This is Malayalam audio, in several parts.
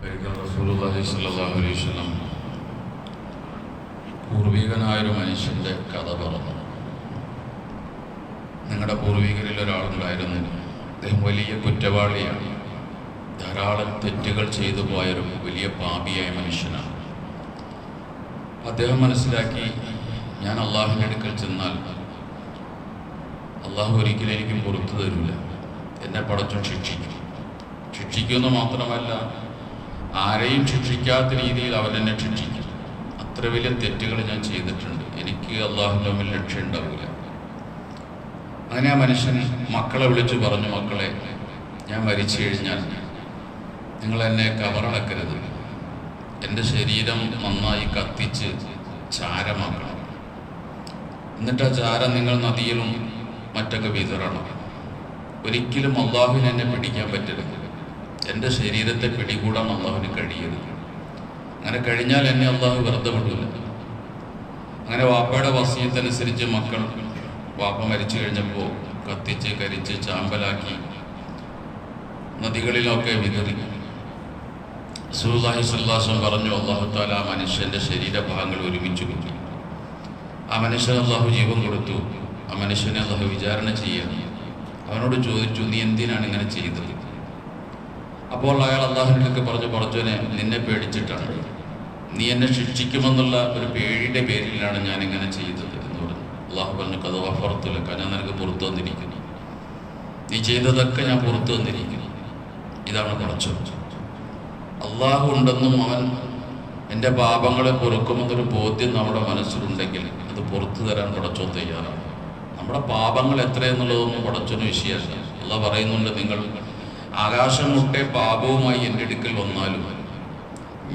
റസൂലുള്ളാഹി സ്വല്ലല്ലാഹു അലൈഹി വസല്ലം പൂർവികനായൊരു മനുഷ്യൻ്റെ കഥ പറഞ്ഞു. നിങ്ങളുടെ പൂർവികരിൽ ഒരാളുണ്ടായിരുന്നു. അദ്ദേഹം വലിയ കുറ്റവാളിയാണ്. ധാരാളം തെറ്റുകൾ ചെയ്തു പോയൊരു വലിയ പാപിയായ മനുഷ്യനാണ്. അദ്ദേഹം മനസ്സിലാക്കി, ഞാൻ അള്ളാഹുവിൻ്റെ അടുക്കൽ ചെന്നാൽ അള്ളാഹു ഒരിക്കലും എനിക്ക് പുറത്തു തരില്ല, എന്നെ പടച്ചും ശിക്ഷിക്കുമെന്ന് മാത്രമല്ല, ആരെയും ശിക്ഷിക്കാത്ത രീതിയിൽ അവരെന്നെ ശിക്ഷിക്കും. അത്ര വലിയ തെറ്റുകൾ ഞാൻ ചെയ്തിട്ടുണ്ട്, എനിക്ക് അള്ളാഹുവിൻ്റെ മുമ്പിൽ ലക്ഷ്യം ഉണ്ടാവില്ല. അങ്ങനെ ആ മനുഷ്യൻ മക്കളെ വിളിച്ചു പറഞ്ഞു, മക്കളെ, ഞാൻ മരിച്ചു കഴിഞ്ഞാൽ നിങ്ങൾ എന്നെ കബറടക്കരുത്, എൻ്റെ ശരീരം നന്നായി കത്തിച്ച് ചാരമാക്കണം. എന്നിട്ട് ആ ചാരം നിങ്ങൾ നദിയിലും മറ്റൊക്കെ വിതറണം. ഒരിക്കലും അള്ളാഹുവിന് എന്നെ പിടിക്കാൻ പറ്റരുത്, എൻ്റെ ശരീരത്തെ പിടികൂടാൻ അള്ളാഹുവിന് കഴിയരുത്. അങ്ങനെ കഴിഞ്ഞാൽ എന്നെ അള്ളാഹു വെറുതെ വിടില്ല. അങ്ങനെ വാപ്പയുടെ വസിയത്തനുസരിച്ച് മക്കൾ വാപ്പ മരിച്ചു കഴിഞ്ഞപ്പോൾ കത്തിച്ച് കരിച്ച് ചാമ്പലാക്കി നദികളിലൊക്കെ വിതറി. റസൂലുള്ളാഹി സ്വല്ലല്ലാഹു അലൈഹി വസല്ലം പറഞ്ഞു, അല്ലാഹു തആല ആ മനുഷ്യൻ്റെ ശരീരഭാഗങ്ങൾ ഒരുമിച്ച് കൂട്ടി. ആ മനുഷ്യന് അള്ളാഹു ജീവൻ കൊടുത്തു. ആ മനുഷ്യനെ അള്ളാഹു വിചാരണ ചെയ്യാൻ അവനോട് ചോദിച്ചു, നീ എന്തിനാണ് ഇങ്ങനെ ചെയ്തത്? അപ്പോൾ അയാൾ അള്ളാഹുവിനൊക്കെ പറഞ്ഞു, പടച്ചോനെ, നിന്നെ പേടിച്ചിട്ടാണ്, നീ എന്നെ ശിക്ഷിക്കുമെന്നുള്ള ഒരു പേടിയുടെ പേരിലാണ് ഞാൻ ഇങ്ങനെ ചെയ്തത് എന്ന് പറഞ്ഞു. അള്ളാഹു പറഞ്ഞു, കഥ വഫറത്തുലക്ക, ഞാൻ നിനക്ക് പുറത്തു വന്നിരിക്കുന്നു, നീ ചെയ്തതൊക്കെ ഞാൻ പുറത്തു വന്നിരിക്കുന്നു. ഇതാണ് പടച്ചോൻ. അള്ളാഹു ഉണ്ടെന്നും അവൻ എൻ്റെ പാപങ്ങളെ പൊറുക്കുമെന്നൊരു ബോധ്യം നമ്മുടെ മനസ്സിലുണ്ടെങ്കിൽ അത് പുറത്തു തരാൻ പടച്ചോൻ തയ്യാറാണ്. നമ്മുടെ പാപങ്ങൾ എത്രയെന്നുള്ളതൊന്നും പടച്ചോന് വിഷയമല്ല. അള്ളാഹ് പറയുന്നുണ്ട്, നിങ്ങൾ ആകാശം മുട്ടെ പാപവുമായി എൻ്റെ അടുക്കൽ വന്നാലും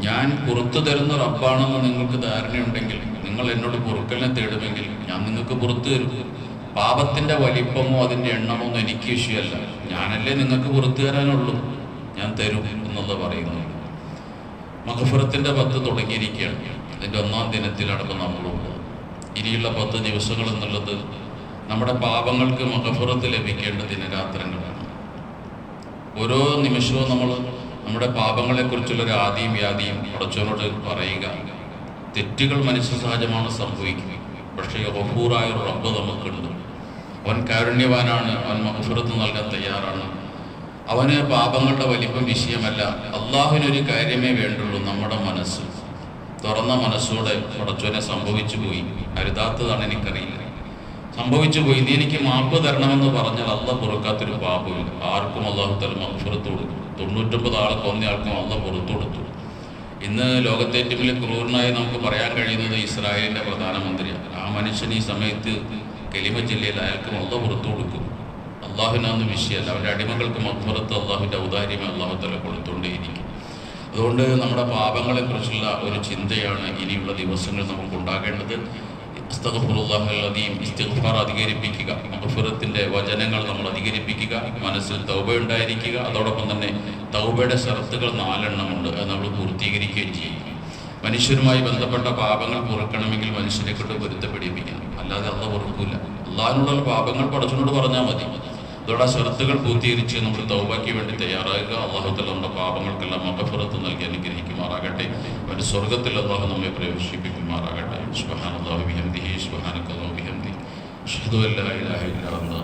ഞാൻ പുറത്തു തരുന്ന റബ്ബാണെന്ന് നിങ്ങൾക്ക് ധാരണയുണ്ടെങ്കിൽ, നിങ്ങൾ എന്നോട് പൊറുക്കലിനെ തേടുമെങ്കിൽ ഞാൻ നിങ്ങൾക്ക് പുറത്തു തരും. പാപത്തിൻ്റെ വലിപ്പമോ അതിൻ്റെ എണ്ണമോ ഒന്നും എനിക്ക് വിഷയമല്ല, ഞാനല്ലേ നിങ്ങൾക്ക് പുറത്തു തരാനുള്ളൂ, ഞാൻ തരും എന്നുള്ള പറയുന്നു. മഗ്ഫിറത്തിൻ്റെ 10 തുടങ്ങിയിരിക്കുകയാണ്. അതിൻ്റെ 1-ാം ദിനത്തിലാണ് ഇപ്പോൾ നമ്മളുള്ളത്. ഇനിയുള്ള 10 ദിവസങ്ങൾ എന്നുള്ളത് നമ്മുടെ പാപങ്ങൾക്ക് മഗ്ഫിറത്ത് ലഭിക്കേണ്ട ദിനരാത്രങ്ങളാണ്. ഓരോ നിമിഷവും നമ്മൾ നമ്മുടെ പാപങ്ങളെക്കുറിച്ചുള്ളൊരു ആദിയും വ്യാധിയും പടച്ചവനോട് പറയുക. തെറ്റുകൾ മനുഷ്യ സഹജമാണ്, സംഭവിക്കുക. പക്ഷേ ഗഫൂറായ ഒരു റബ്ബ് നമുക്കുണ്ട്. അവൻ കാരുണ്യവാനാണ്, അവൻ മഗ്ഫിറത്ത് നൽകാൻ തയ്യാറാണ്. അവന് പാപങ്ങളുടെ വലിപ്പം വിഷയമല്ല. അള്ളാഹുവിനൊരു കാര്യമേ വേണ്ടുള്ളൂ, നമ്മുടെ മനസ്സ്. തുറന്ന മനസ്സോടെ പടച്ചോനെ സംഭവിച്ചു പോയി, അരുതാത്തതാണ്, എനിക്കറിയില്ല, സംഭവിച്ചു പോയി, നീ എനിക്ക് മാപ്പ് തരണമെന്ന് പറഞ്ഞാൽ അള്ളാഹ് പൊറുക്കാത്തൊരു പാപമില്ല. ആർക്കും അള്ളാഹു തആല മഗ്ഫിറത്ത് കൊടുക്കും. 99 ആളെ കൊന്നയാൾക്കും അള്ളാഹ് പുറത്തു കൊടുത്തു. ഇന്ന് ലോകത്തെ ഏറ്റവും വലിയ ക്രൂരനായി നമുക്ക് പറയാൻ കഴിയുന്നത് ഇസ്രായേലിൻ്റെ പ്രധാനമന്ത്രിയാണ്. ആ മനുഷ്യൻ ഈ സമയത്ത് കലിമ ജില്ലയിൽ അയാൾക്കും അള്ളാഹ് പുറത്തു കൊടുക്കും. അള്ളാഹുവിനൊന്നും വിഷയമല്ല. അവൻ്റെ അടിമകൾക്ക് മഗ്ഫിറത്ത് അള്ളാഹുവിൻ്റെ ഔദാര്യമേ അള്ളാഹു തആല കൊടുത്തുകൊണ്ടേയിരിക്കും. അതുകൊണ്ട് നമ്മുടെ പാപങ്ങളെക്കുറിച്ചുള്ള ഒരു ചിന്തയാണ് ഇനിയുള്ള ദിവസങ്ങൾ നമുക്ക് ഉണ്ടാകേണ്ടത്. അസ്തഗ്ഫിറുല്ലാഹൽ അദീം, ഇസ്തിഗ്ഫാർ അധികരിപ്പിക്കുക, മഗ്ഫിറത്തിൻ്റെ വചനങ്ങൾ നമ്മൾ അധികരിപ്പിക്കുക, മനസ്സിൽ തൗബ ഉണ്ടായിരിക്കുക. അതോടൊപ്പം തന്നെ തൗബയുടെ ഷർത്തുകൾ 4 എണ്ണമുണ്ട്, അത് നമ്മൾ പൂർത്തീകരിക്കുകയും ചെയ്യും. മനുഷ്യരുമായി ബന്ധപ്പെട്ട പാപങ്ങൾ പൊറുക്കണമെങ്കിൽ മനുഷ്യരെ കൊണ്ട് പൊരുത്തപ്പെടിപ്പിക്കണം, അല്ലാതെ അള്ളാഹ് പൊറുക്കൂല. അള്ളാഹിനോടുള്ള പാപങ്ങൾ പടച്ചവനോട് പറഞ്ഞാൽ മതി. അതോടെ ഷർത്തുകൾ പൂർത്തീകരിച്ച് നമ്മൾ തൗബയ്ക്ക് വേണ്ടി തയ്യാറാകുക. അള്ളാഹു തആല നമ്മുടെ പാപങ്ങൾക്കെല്ലാം മഗ്ഫിറത്ത് നൽകി അനുഗ്രഹിക്കുമാറാകട്ടെ. അവൻ്റെ സ്വർഗ്ഗത്തിൽ അള്ളാഹു നമ്മെ പ്രവേശിപ്പിക്കുമാറാകട്ടെ. സുബ്ഹാനല്ലാഹി വബിഹംദിഹി, സുബ്ഹാനക്കല്ലാഹി വബിഹംദിഹി, അഷ്ഹദു അല്ലാ ഇലാഹ ഇല്ലാ അൻത